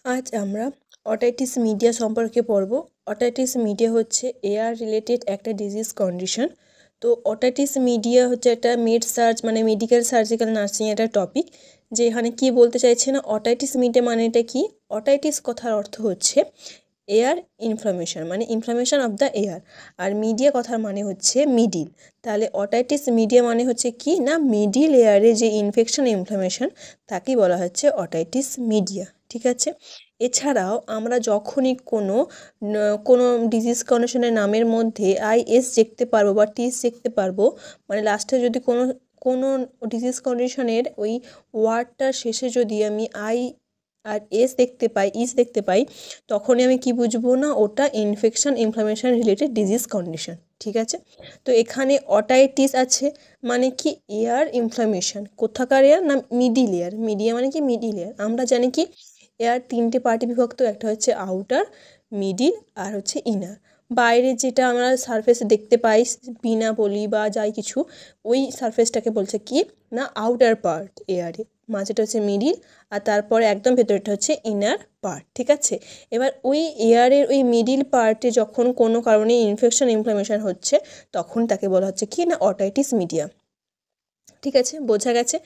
আজ আমরা otitis media সম্পর্কে পড়ব। অটাইটিস মিডিয়া হচ্ছে এয়ার রিলেটেড একটা ডিজিজ কন্ডিশন। তো অটাইটিস মিডিয়া হচ্ছে একটা মেড সার্চ মানে মেডিকেল সার্জিক্যাল নার্সিং একটা টপিক, যে এখানে কী বলতে চাইছে না অটাইটিস মিডিয়া মানেটা কি। অটাইটিস কথার অর্থ হচ্ছে এয়ার ইনফ্লামেশন, মানে ইনফ্লামেশন অফ দ্য এয়ার, আর মিডিয়া কথার মানে হচ্ছে মিডিল। তাহলে অটাইটিস মিডিয়া মানে হচ্ছে কি না মিডিল এয়ারে যে ইনফেকশন ইনফ্লামেশন তাকেই বলা হচ্ছে অটাইটিস মিডিয়া। ঠিক আছে। এছাড়াও আমরা যখনই কোনো ডিজিজ কন্ডিশনের নামের মধ্যে আইএস দেখতে পারবো বা টিস দেখতে পারবো, মানে লাস্টে যদি কোনো কোনো ডিজিজ কন্ডিশনের ওই ওয়ার্ডটার শেষে যদি আমি আই আর এস দেখতে পাই, ইস দেখতে পাই, তখনই আমি কি বুঝবো না ওটা infection inflammation related disease condition. ঠিক আছে। তো এখানে অটাইটিস আছে মানে কি এয়ার ইনফ্লামেশন। কোথাকার এয়ার না মিডিল এয়ার। মিডিয়া মানে কি মিডিল এয়ার। আমরা জানি কি এয়ার তিনটে পার্টে বিভক্ত, একটা হচ্ছে আউটার, মিডিল আর হচ্ছে ইনার। বাইরে যেটা আমরা সারফেসে দেখতে পাই বিনা বলি বা যাই কিছু, ওই সারফেসটাকে বলছে কি না আউটার পার্ট এয়ারে, মাঝেটা হচ্ছে মিডিল আর তারপরে একদম ভেতরটা হচ্ছে ইনার পার্ট। ঠিক আছে। এবার ওই এয়ারের ওই মিডিল পার্টে যখন কোনো কারণে ইনফেকশন ইনফ্লামেশন হচ্ছে তখন তাকে বলা হচ্ছে কি না অটাইটিস মিডিয়া। ঠিক আছে, বোঝা গেছে।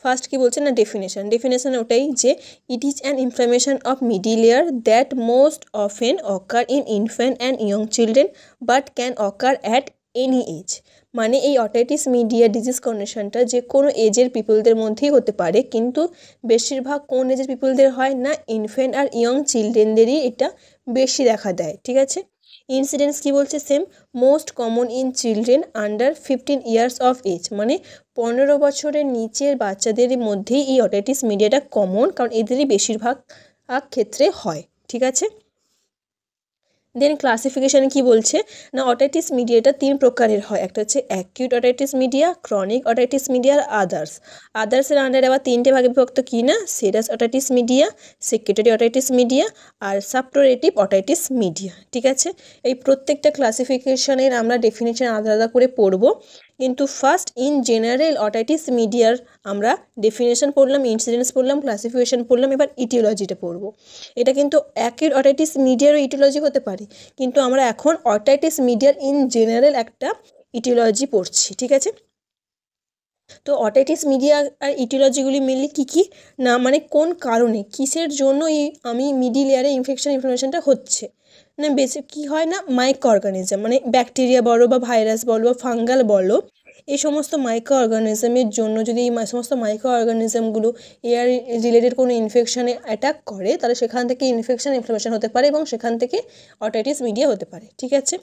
ফার্স্ট কি বলছে না ডেফিনেশন ওটাই যে it is an inflammation of middle ear that most often occur in infant and young children but can occur at any age. মানে এই অটাইটিস মিডিয়া ডিজিজ কন্ডিশনটা যে কোনো এজের পিপলদের মধ্যেই হতে পারে, কিন্তু বেশিরভাগ কোন এজের পিপলদের হয় না ইনফ্যান্ট আর ইয়ং চিলড্রেনদেরই এটা বেশি দেখা দেয়। ঠিক আছে। ইনসিডেন্স কি বলছে same, most common in children under 15 years of age, মানে 15 বছরের নিচের বাচ্চাদের মধ্যেই এই অটাইটিস মিডিয়াটা কমন, কারণ এদেরই বেশিরভাগ ক্ষেত্রে হয়। ঠিক আছে। দেন ক্লাসিফিকেশানে কি বলছে না অটাইটিস মিডিয়াটা 3 প্রকারের হয়। একটা হচ্ছে acute otitis media, chronic otitis media আর আদার্সের আন্ডারে আবার 3টে ভাগে বিভক্ত কি না serous otitis media, secretory otitis media আর সাবটোরেটিভ অটাইটিস মিডিয়া। ঠিক আছে। এই প্রত্যেকটা ক্লাসিফিকেশানের আমরা ডেফিনেশন আলাদা আলাদা করে পড়বো, কিন্তু ফার্স্ট ইন জেনারেল অটাইটিস মিডিয়ার আমরা ডেফিনেশন পড়লাম, ইনসিডেন্স পড়লাম, ক্লাসিফিকেশন পড়লাম, এবার ইটিওলজিটা পড়বো। এটা কিন্তু অ্যাকিউট অটাইটিস মিডিয়ারও ইটিওলজি হতে পারে, কিন্তু আমরা এখন অটাইটিস মিডিয়ার ইন জেনারেল একটা ইটিওলজি পড়ছি। ঠিক আছে। তো অটাইটিস মিডিয়া আর ইটিওলজিগুলি মেনলি কী কী না মানে কোন কারণে কিসের জন্য এই আমি মিডিল এয়ারে ইনফেকশনটা হচ্ছে না বেশি কী হয় না মাইক্রো অর্গানিজম, মানে ব্যাকটেরিয়া বলো বা ভাইরাস বলো বা ফাঙ্গাল বলো, এই সমস্ত মাইক্রো অর্গানিজমের জন্য যদি এই সমস্ত মাইক্রো অর্গানিজমগুলো এয়ার রিলেটেড কোনো ইনফেকশানে অ্যাটাক করে, তাহলে সেখান থেকে ইনফ্লামেশন হতে পারে এবং সেখান থেকে অটাইটিস মিডিয়া হতে পারে। ঠিক আছে।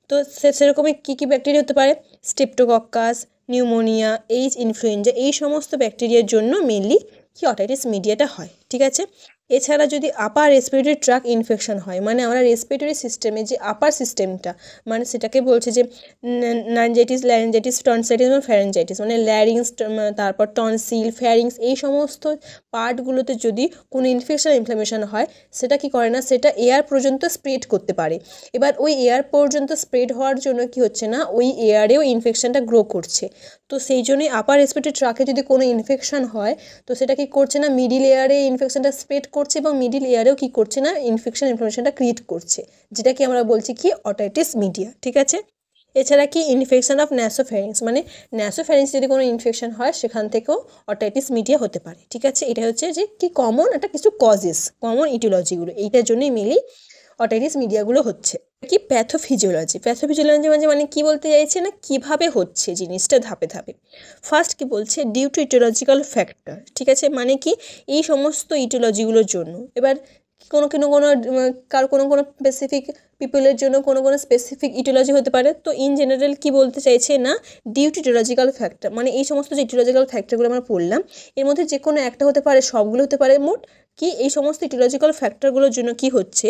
তো সেরকমই কী কী ব্যাকটেরিয়া হতে পারে, স্টেপ্টোকক্কাস, নিউমোনিয়া, এইচ ইনফ্লুয়েঞ্জা, এই সমস্ত ব্যাকটেরিয়ার জন্য মেনলি কি অটাইটিস মিডিয়াটা হয়। ঠিক আছে। এছাড়া যদি আপার রেসপিরেটরি ট্র্যাক্ট ইনফেকশন হয়, মানে আমরা রেসপিরেটরি সিস্টেমে যে আপার সিস্টেমটা, মানে সেটাকে বলছে যে ল্যারিঞ্জাইটিস, টনসাইটিস এবং ফ্যারেঞ্জাইটিস, মানে ল্যারিংস, তারপর টনসিল, ফ্যারিংস, এই সমস্ত পার্টগুলোতে যদি কোনো ইনফ্লামেশন হয়, সেটা কি করে না সেটা এয়ার পর্যন্ত স্প্রেড করতে পারে। এবার ওই এয়ার পর্যন্ত স্প্রেড হওয়ার জন্য কি হচ্ছে না ওই এয়ারেও ইনফেকশনটা গ্রো করছে। তো সেই জন্যই আপার রেসপিরেটরি ট্র্যাকে যদি কোনো ইনফেকশন হয়, তো সেটা কি করছে না মিডিল এয়ারে ইনফেকশনটা স্প্রেড করছে এবং মিডিল এয়ারেও কি করছে না ইনফ্লামেশনটা ক্রিয়েট করছে, যেটাকে আমরা বলছি কি অটাইটিস মিডিয়া। ঠিক আছে। এছাড়া কি ইনফেকশন অফ ন্যাসোফ্যারিংস, মানে ন্যাসোফ্যারিংস যদি কোনো ইনফেকশন হয় সেখান থেকেও অটাইটিস মিডিয়া হতে পারে। ঠিক আছে। এটা হচ্ছে যে কি কমন একটা কিছু কজেস, কমন ইটিওলজিগুলো, এইটার জন্যই মেনলি অটাইটিস মিডিয়াগুলো হচ্ছে। কি প্যাথোফিজিওলজি মানে কি বলতে চাইছে না কিভাবে হচ্ছে জিনিসটা ধাপে ধাপে। ফার্স্ট কি বলছে ডিউ টু ইটিওলজিক্যাল ফ্যাক্টর। ঠিক আছে। মানে কি এই সমস্ত ইটিওলজিগুলোর জন্য। এবার কারো কোনো স্পেসিফিক পিপলের জন্য কোনো স্পেসিফিক ইটিওলজি হতে পারে। তো ইন জেনারেল কি বলতে চাইছে না ডিউ টু ইটিওলজিক্যাল ফ্যাক্টর, মানে এই সমস্ত যে ইটিওলজিক্যাল ফ্যাক্টরগুলো আমরা পড়লাম এর মধ্যে যে কোনো একটা হতে পারে, সবগুলো হতে পারে, মোট কি এই সমস্ত ইটিওলজিক্যাল ফ্যাক্টরগুলোর জন্য কি হচ্ছে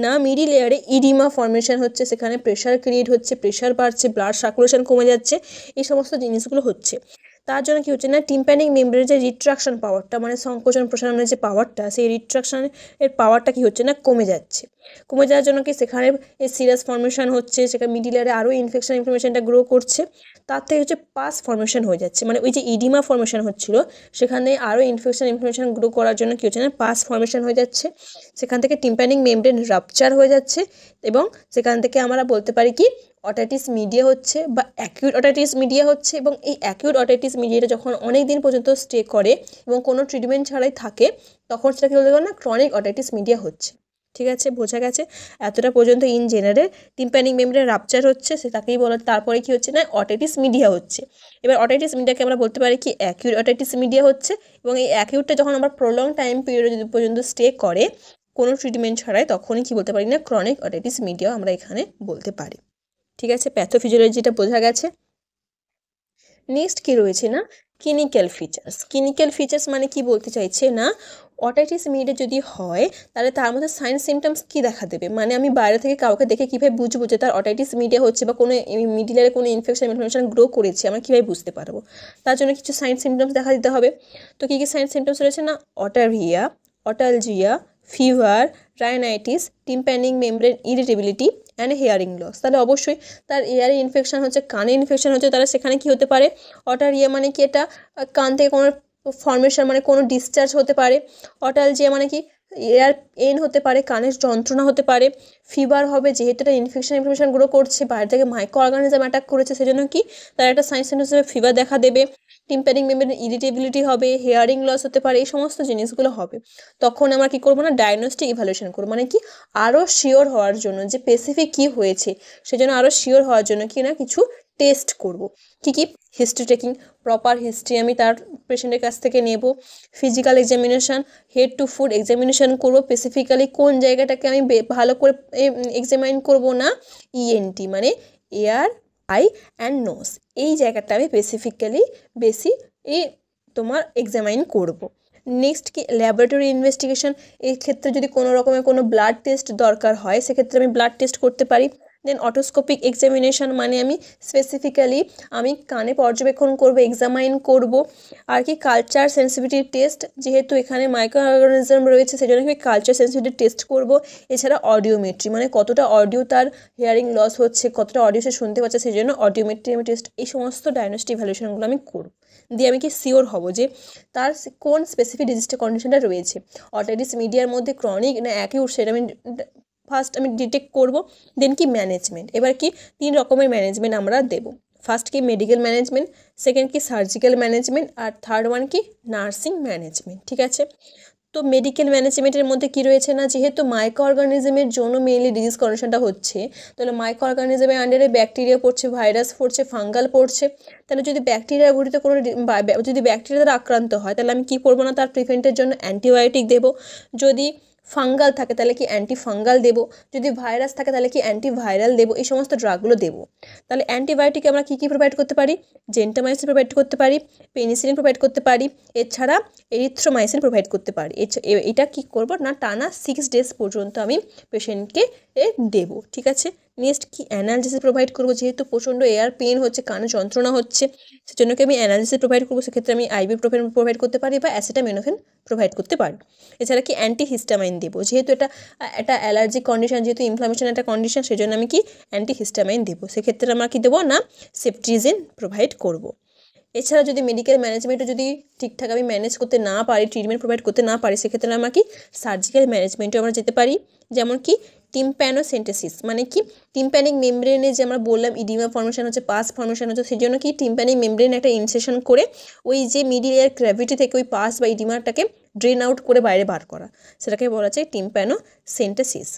না মিডিল এয়ারে ইডিমা ফর্মেশন হচ্ছে, সেখানে প্রেশার ক্রিয়েট হচ্ছে, প্রেশার বাড়ছে, ব্লাড সার্কুলেশন কমে যাচ্ছে, এই সমস্ত জিনিসগুলো হচ্ছে। তার জন্য কি হচ্ছে না, টিম্প্যানিক মেমব্রেনের যে রিট্রাকশন পাওয়ারটা, মানে সংকোচন প্রসারণের যে পাওয়ারটা, সেই রিট্রাকশনের পাওয়ারটা কি হচ্ছে না, কমে যাচ্ছে। কমে যাওয়ার জন্য কি সেখানে এই সিরাস ফর্মেশন হচ্ছে, সেখানে মিডিল লেয়ারে আরও ইনফেকশনটা গ্রো করছে, তার থেকে হচ্ছে পাস ফর্মেশন হয়ে যাচ্ছে, মানে ওই যে ইডিমা ফর্মেশন হচ্ছিল সেখানে আরও ইনফেকশন গ্রো করার জন্য কি হচ্ছে না, পাস ফর্মেশন হয়ে যাচ্ছে, সেখান থেকে টিম্প্যানিক মেমব্রেন রাপচার হয়ে যাচ্ছে, এবং সেখান থেকে আমরা বলতে পারি কি অটাইটিস মিডিয়া হচ্ছে বা অ্যাকিউট অটাইটিস মিডিয়া হচ্ছে। এবং এই অ্যাকিউট অটাইটিস মিডিয়াটা যখন অনেক দিন পর্যন্ত স্টে করে এবং কোনো ট্রিটমেন্ট ছাড়াই থাকে, তখন সেটাকে বলতে পারে না ক্রনিক অটাইটিস মিডিয়া হচ্ছে। ঠিক আছে, বোঝা গেছে এতটা পর্যন্ত। In general tympanic membrane rupture হচ্ছে, সেটাকেই বলা, তারপরে কি হচ্ছে না, অটাইটিস মিডিয়া হচ্ছে। এবার অটাইটিস মিডিয়াকে আমরা বলতে পারি কি অ্যাকিউট অটাইটিস মিডিয়া হচ্ছে, এবং এই অ্যাকিউটটা যখন আমরা প্রলং টাইম পিরিয়ড পর্যন্ত স্টে করে কোনো ট্রিটমেন্ট ছাড়াই, তখনই কি বলতে পারি না, ক্রনিক অটাইটিস মিডিয়াও আমরা এখানে বলতে পারি। ঠিক আছে, প্যাথোফিজিওলজিটা বোঝা গেছে। নেক্সট কি রয়েছে না, ক্লিনিক্যাল ফিচার্স। ক্লিনিক্যাল ফিচার্স মানে কি বলতে চাইছে না, অটাইটিস মিডিয়া যদি হয় তাহলে তার মধ্যে সাইন সিমটমস কী দেখা দেবে, মানে আমি বাইরে থেকে কাউকে দেখে কীভাবে বুঝবো যে তার অটাইটিস মিডিয়া হচ্ছে বা কোনো মিডিলের কোনো ইনফেকশন গ্রো করেছে, আমরা কীভাবে বুঝতে পারবো। তার জন্য কিছু সাইন সিমটমস দেখা দিতে হবে। তো কী কী সাইন সিমটমস রয়েছে না, otorrhoea, otalgia, fever, rhinitis, tympanic membrane irritability and hearing loss. তাহলে অবশ্যই তার ইয়ারে ইনফেকশন হচ্ছে, কানে ইনফেকশন হচ্ছে, তাহলে সেখানে কি হতে পারে, অটারিয়া মানে কি এটা কান থেকে কোনো ফর্মেশন, মানে কোনো ডিসচার্জ হতে পারে। অটালজিয়া মানে কি এয়ার পেন হতে পারে, কানের যন্ত্রণা হতে পারে। ফিভার হবে, যেহেতু এটা ইনফেকশন গ্রো করছে, বাইরে থেকে মাইক্রো অর্গানিজম অ্যাটাক করেছে, সেজন্য কি তার একটা সাইন সিমটমস হিসেবে ফিভার দেখা দেবে। টিম্প্যানিক মেমব্রেন ইরিটেবিলিটি হবে, হিয়ারিং লস হতে পারে, এই সমস্ত জিনিসগুলো হবে। তখন আমরা কি করবো না, ডায়াগনস্টিক ইভ্যালুয়েশন করবো, মানে কি আরও শিওর হওয়ার জন্য যে স্পেসিফিক কী হয়েছে, সেজন্য আরও শিওর হওয়ার জন্য কি না কিছু টেস্ট করব। কী কী, হিস্ট্রি টেকিং, প্রপার হিস্ট্রি আমি তার পেশেন্টের কাছ থেকে নেব। Physical examination, head to foot examination করবো, স্পেসিফিক্যালি কোন জায়গাটাকে আমি ভালো করে এক্সামাইন করব না, ইএনটি মানে এয়ার, আই অ্যান্ড নোজ, এই জায়গাটা আমি স্পেসিফিক্যালি বেশি তোমার এক্সামাইন করব। নেক্সট কি, ল্যাবরেটরি ইনভেস্টিগেশন, এই ক্ষেত্রে যদি কোনো রকমের কোনো ব্লাড টেস্ট দরকার হয়, সেক্ষেত্রে আমি ব্লাড টেস্ট করতে পারি। দেন অটোস্কোপিক এক্সামিনেশন, মানে আমি স্পেসিফিক্যালি আমি কানে পর্যবেক্ষণ করব, এক্সামাইন করব। আর কি, কালচার সেন্সিটিভিটি টেস্ট, যেহেতু এখানে মাইক্রো অর্গানিজম রয়েছে সেজন্য আমি কালচার সেন্সিটিভিটি টেস্ট করব। এছাড়া অডিওমেট্রি, মানে কতটা অডিও তার হিয়ারিং লস হচ্ছে, কতটা অডিও সে শুনতে পাচ্ছে, সেই জন্য অডিওমেট্রি আমি টেস্ট, এই সমস্ত ডায়াগনস্টিক ভ্যালুয়েশনগুলো আমি করব। দিয়ে আমি কি শিওর হব যে তার কোন স্পেসিফিক ডিজিজটা কন্ডিশনটা রয়েছে, অটাইটিস মিডিয়ার মধ্যে ক্রনিক না অ্যাকিউট, সেটা আমি ফার্স্ট আমি ডিটেক্ট করব। দেন কি ম্যানেজমেন্ট, এবার কি 3 রকমের ম্যানেজমেন্ট আমরা দেব। ফার্স্ট কি মেডিকেল ম্যানেজমেন্ট, সেকেন্ড কি সার্জিক্যাল ম্যানেজমেন্ট, আর থার্ড ওয়ান কি নার্সিং ম্যানেজমেন্ট। ঠিক আছে, তো মেডিকেল ম্যানেজমেন্টের মধ্যে কি রয়েছে না, যেহেতু মাইক্রো অর্গানিজমের জন্য মেইনলি ডিজিজ কন্ডিশনটা হচ্ছে, তাহলে মাইক্রো অর্গানিজমের আন্ডারে ব্যাকটেরিয়া পড়ছে, ভাইরাস পড়ছে, ফাঙ্গাল পড়ছে। তাহলে যদি ব্যাকটেরিয়া ঘটিত কোনো যদি ব্যাকটেরিয়া দ্বারা আক্রান্ত হয়, তাহলে আমি কী করবো না, তার প্রিভেন্টের জন্য অ্যান্টিবায়োটিক দেবো। যদি ফাঙ্গাল থাকে তাহলে কি অ্যান্টিফাঙ্গাল দেবো, যদি ভাইরাস থাকে তাহলে কি অ্যান্টিভাইরাল দেবো, এই সমস্ত ড্রাগগুলো দেবো। তাহলে অ্যান্টিবায়োটিক আমরা কী কী প্রোভাইড করতে পারি, জেন্টামাইসিন প্রোভাইড করতে পারি, পেনিসিলিন প্রোভাইড করতে পারি, এছাড়া এরিথ্রোমাইসিন প্রোভাইড করতে পারি। এটা কী করবো না, টানা 6 ডেজ পর্যন্ত আমি পেশেন্টকে দেবো। ঠিক আছে, নেক্সট কি অ্যানালজেসিস প্রোভাইড করবো, যেহেতু প্রচণ্ড এয়ার পেন হচ্ছে, কানে যন্ত্রণা হচ্ছে, সেজন্য কি আমি অ্যানালজেসিস প্রোভাইড করবো। সেক্ষেত্রে আমি আইবুপ্রোফেন প্রোভাইড করতে পারি বা অ্যাসিটামিনোফেন প্রোভাইড করতে পারি। এছাড়া কি অ্যান্টিহিস্টামাইন দেবো, যেহেতু এটা একটা অ্যালার্জিক কন্ডিশন, যেহেতু ইনফ্লামেশন একটা কন্ডিশন, সেজন্য আমি কি অ্যান্টিহিস্টামাইন দেবো। সেক্ষেত্রে আমরা কি দেবো না, সেফট্রিজিন প্রোভাইড করবো। এছাড়া যদি মেডিকেল ম্যানেজমেন্টও যদি ঠিকঠাক আমি ম্যানেজ করতে না পারি, ট্রিটমেন্ট প্রোভাইড করতে না পারি, সেক্ষেত্রে আমরা কি সার্জিক্যাল ম্যানেজমেন্টেও আমরা যেতে পারি। যেমন কি টিম্প্যানোসেন্টেসিস, মানে কি টিম্প্যানিক মেমব্রেনে যে আমরা বললাম ইডিমা ফর্মেশন হচ্ছে, পাস ফর্মেশন হচ্ছে, সেই জন্য কি টিম্প্যানিক মেমব্রেন একটা ইনসেশন করে ওই যে মিডিল এয়ার ক্র্যাভিটি থেকে ওই পাস বা ইডিমাটাকে ড্রেন আউট করে বাইরে বার করা, সেটাকে বলা যায় টিম্প্যানোসেন্টেসিস।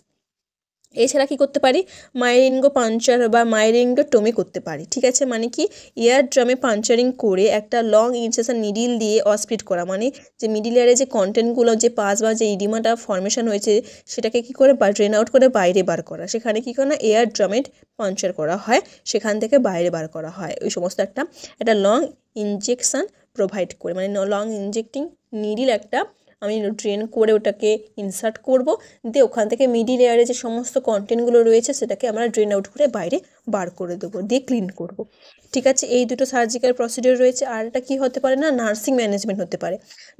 এছাড়া কী করতে পারি, মাইরিঙ্গো পাঞ্চার বা মাইরিঙ্গোটমি করতে পারি। ঠিক আছে, মানে কি এয়ার ড্রামে পাঞ্চারিং করে একটা লং ইনসেশন নিডিল দিয়ে অসপ্লিট করা, মানে যে মিডিল এয়ারে যে কন্টেন্টগুলো যে পাস বা যে ইডিমাটা ফর্মেশন হয়েছে সেটাকে কী করে ড্রেন আউট করে বাইরে বার করা, সেখানে কী করে না এয়ার ড্রামে পাঞ্চার করা হয়, সেখান থেকে বাইরে বার করা হয় ওই সমস্ত একটা লং ইনজেকশান প্রোভাইড করে, মানে লং ইনজেক্টিং নিডিল একটা আমি ড্রেন করে ওটাকে ইনসার্ট করব, দিয়ে ওখান থেকে মিডি লেয়ারে যে সমস্ত কন্টেন্টগুলো রয়েছে সেটাকে আমরা ড্রেন আউট করে বাইরে বার করে দেবো, দিয়ে ক্লিন করব। ঠিক আছে, এই দুটো সার্জিক্যাল প্রসিডিওর রয়েছে। আর এটা কী হতে পারে না, নার্সিং ম্যানেজমেন্ট হতে পারে।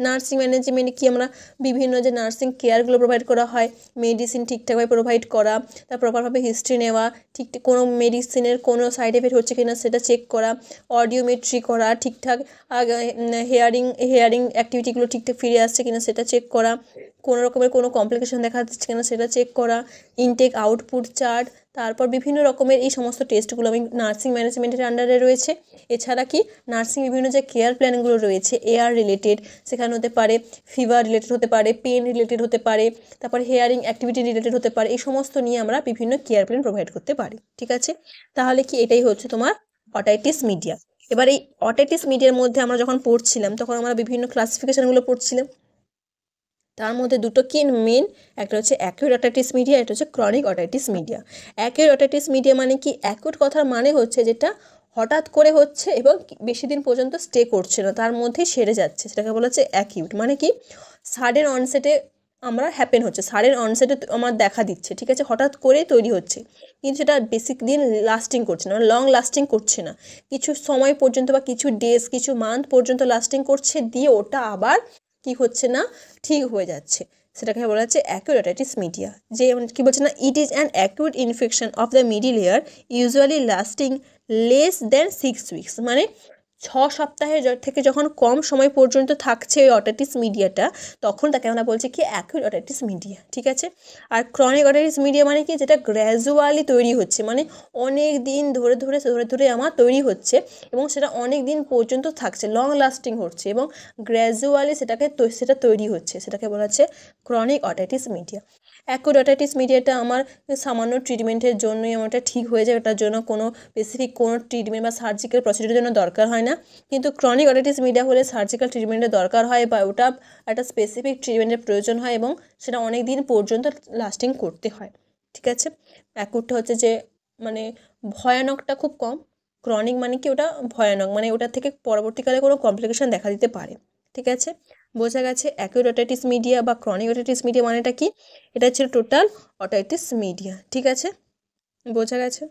নার্সিং ম্যানেজমেন্টে কি আমরা বিভিন্ন যে নার্সিং কেয়ারগুলো প্রোভাইড করা হয়, মেডিসিন ঠিকঠাকভাবে প্রোভাইড করা, তার প্রপারভাবে হিস্ট্রি নেওয়া, ঠিক কোনো মেডিসিনের কোনো সাইড এফেক্ট হচ্ছে কিনা সেটা চেক করা, অডিওমেট্রি করা, ঠিকঠাক হেয়ারিং অ্যাক্টিভিটিগুলো ঠিকঠাক ফিরে আসছে কিনা সেটা চেক করা, কোনো রকমের কোনো কমপ্লিকেশন দেখা যাচ্ছে কিনা সেটা চেক করা, ইনটেক আউটপুট চার্ট, তারপর বিভিন্ন রকমের এই সমস্ত টেস্টগুলো আমি নার্সিং ম্যানেজমেন্টের আন্ডারে রয়েছে। এছাড়া কি নার্সিং বিভিন্ন যে কেয়ার প্ল্যানগুলো রয়েছে এয়ার রিলেটেড, সেখানে হতে পারে ফিভার রিলেটেড হতে পারে, পেন রিলেটেড হতে পারে, তারপর হেয়ারিং অ্যাক্টিভিটি রিলেটেড হতে পারে, এই সমস্ত নিয়ে আমরা বিভিন্ন কেয়ার প্ল্যান প্রোভাইড করতে পারি। ঠিক আছে, তাহলে কি এটাই হচ্ছে তোমার অটাইটিস মিডিয়া। এবার এই অটাইটিস মিডিয়ার মধ্যে আমরা যখন পড়ছিলাম তখন আমরা বিভিন্ন ক্লাসিফিকেশনগুলো পড়ছিলাম। তার মধ্যে দুটো কি মেন, একটা হচ্ছে অ্যাকিউট অটাইটিস মিডিয়া, একটা হচ্ছে chronic otitis media. Acute otitis media মানে কি, অ্যাকিউট কথার মানে হচ্ছে যেটা হঠাৎ করে হচ্ছে এবং বেশি দিন পর্যন্ত স্টে করছে না, তার মধ্যেই সেরে যাচ্ছে, সেটাকে বলা হচ্ছে অ্যাকিউট। মানে কি সাডেন অনসেটে আমরা হ্যাপেন হচ্ছে, সাডেন অনসেটে আমার দেখা দিচ্ছে, ঠিক আছে, হঠাৎ করেই তৈরি হচ্ছে, কিন্তু সেটা বেশি দিন লাস্টিং করছে না, লং লাস্টিং করছে না, কিছু সময় পর্যন্ত বা কিছু ডেজ কিছু মান্থ পর্যন্ত লাস্টিং করছে, দিয়ে ওটা আবার কি হচ্ছে না, ঠিক হয়ে যাচ্ছে, সেটাকে বলা হচ্ছে অ্যাকিউট অটাইটিস মিডিয়া। যে কি বলছে না, ইট is an acute infection of the মিডি layer usually lasting less than 6 weeks, মানে 6 সপ্তাহের থেকে যখন কম সময় পর্যন্ত থাকছে ওই অটাইটিস মিডিয়াটা, তখন তাকে আমরা বলছি কি অ্যাকিউট অটাইটিস মিডিয়া। ঠিক আছে, আর ক্রনিক অটাইটিস মিডিয়া মানে কি, যেটা গ্র্যাজুয়ালি তৈরি হচ্ছে, মানে অনেক দিন ধরে ধরে ধরে ধরে আমার তৈরি হচ্ছে এবং সেটা অনেক দিন পর্যন্ত থাকছে, লং লাস্টিং হচ্ছে এবং গ্র্যাজুয়ালি সেটা তৈরি হচ্ছে, সেটাকে বলা হচ্ছে chronic otitis media. Acute otitis মিডিয়াটা আমার সামান্য ট্রিটমেন্টের জন্যই আমারটা ঠিক হয়ে যায়, ওটার জন্য কোনো স্পেসিফিক কোনো ট্রিটমেন্ট বা সার্জিক্যাল প্রসিডিউরের জন্য দরকার হয় না। কিন্তু ক্রনিক অটাইটিস মিডিয়া হলে সার্জিক্যাল ট্রিটমেন্টের দরকার হয় বা ওটা একটা স্পেসিফিক ট্রিটমেন্টের প্রয়োজন হয় এবং সেটা অনেক দিন পর্যন্ত লাস্টিং করতে হয়। ঠিক আছে, অ্যাকিউটটা হচ্ছে যে মানে ভয়ানকটা খুব কম, ক্রনিক মানে কি ওটা ভয়ানক, মানে ওটার থেকে পরবর্তীকালে কোনো কমপ্লিকেশন দেখা দিতে পারে। ঠিক আছে, বোঝা গেছে অ্যাকিউট অটাইটিস মিডিয়া বা ক্রনিক অটাইটিস মিডিয়া মানেটা কি, এটা হচ্ছে টোটাল অটাইটিস মিডিয়া। ঠিক আছে, বোঝা গেছে।